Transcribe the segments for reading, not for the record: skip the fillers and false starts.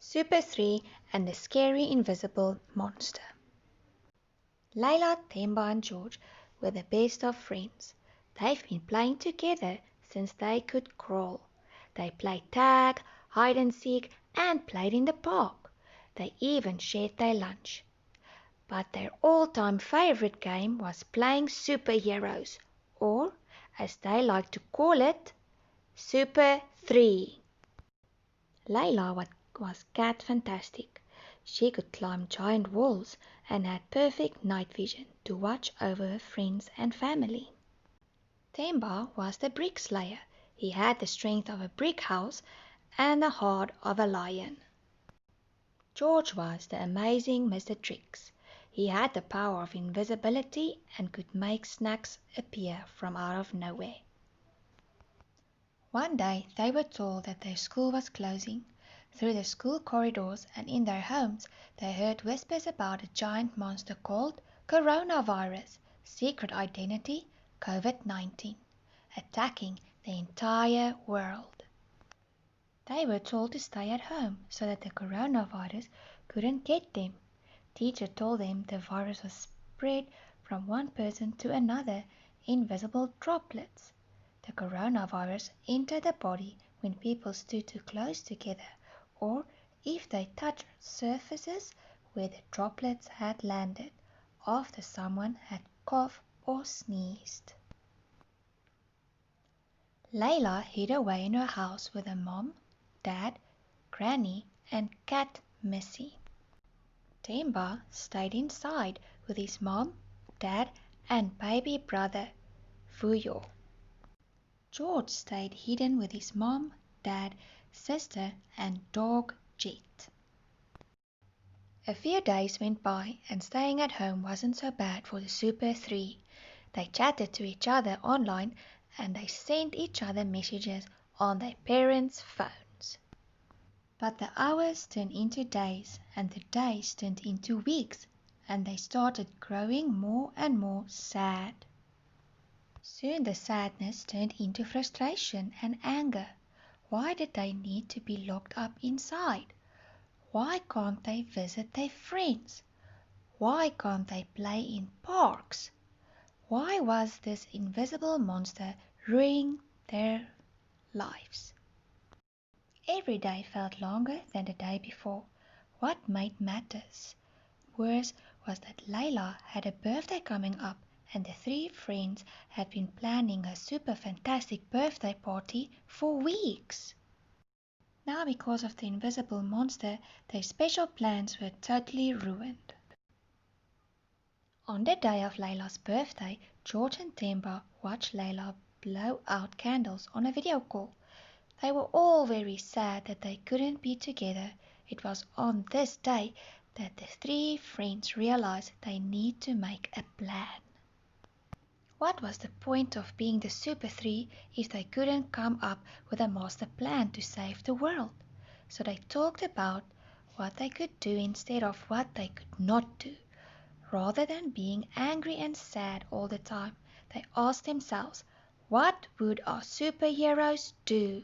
Super 3 and the Scary Invisible Monster. Layla, Themba and George were the best of friends. They've been playing together since they could crawl. They played tag, hide and seek and played in the park. They even shared their lunch. But their all-time favorite game was playing superheroes, or as they like to call it, Super 3. Layla was cat fantastic. She could climb giant walls and had perfect night vision to watch over her friends and family. Themba was the brick slayer. He had the strength of a brick house and the heart of a lion. George was the amazing Mr. Tricks. He had the power of invisibility and could make snacks appear from out of nowhere. One day they were told that their school was closing. Through the school corridors and in their homes they heard whispers about a giant monster called coronavirus, secret identity COVID-19, attacking the entire world. They were told to stay at home so that the coronavirus couldn't get them. Teacher told them the virus was spread from one person to another in visible droplets. The coronavirus entered the body when people stood too close together or if they touched surfaces where the droplets had landed after someone had coughed or sneezed. Layla hid away in her house with her mom, dad, granny and cat Missy. Themba stayed inside with his mom, dad and baby brother Vuyo. George stayed hidden with his mom, dad, sister and dog Jet. A few days went by and staying at home wasn't so bad for the Super 3. They chatted to each other online and they sent each other messages on their parents' phones. But the hours turned into days and the days turned into weeks and they started growing more and more sad. Soon the sadness turned into frustration and anger. Why did they need to be locked up inside? Why can't they visit their friends? Why can't they play in parks? Why was this invisible monster ruining their lives? Every day felt longer than the day before. What made matters worse was that Layla had a birthday coming up and the three friends had been planning a super fantastic birthday party for weeks. Now because of the invisible monster, their special plans were totally ruined. On the day of Layla's birthday, George and Themba watched Layla blow out candles on a video call. They were all very sad that they couldn't be together. It was on this day that the three friends realized they need to make a plan. What was the point of being the Super 3 if they couldn't come up with a master plan to save the world? So they talked about what they could do instead of what they could not do. Rather than being angry and sad all the time, they asked themselves, what would our superheroes do?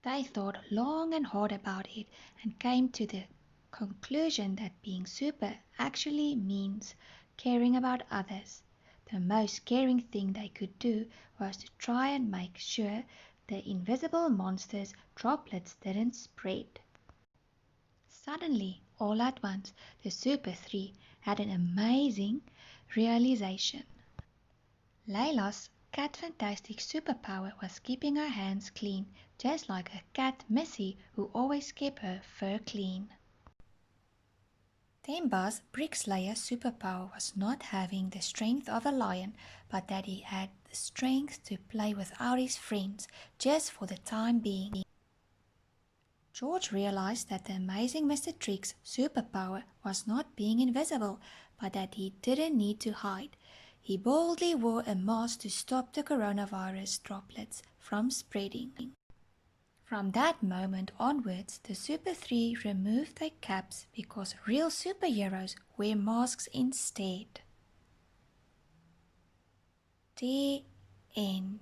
They thought long and hard about it and came to the conclusion that being super actually means caring about others. The most caring thing they could do was to try and make sure the invisible monster's droplets didn't spread. Suddenly, all at once, the Super 3 had an amazing realization. Layla's cat fantastic superpower was keeping her hands clean, just like her cat Missy, who always kept her fur clean. Themba's Brickslayer superpower was not having the strength of a lion, but that he had the strength to play without his friends, just for the time being. George realized that the amazing Mr. Tricks' superpower was not being invisible, but that he didn't need to hide. He boldly wore a mask to stop the coronavirus droplets from spreading. From that moment onwards, the Super 3 removed their caps because real superheroes wear masks instead. The end.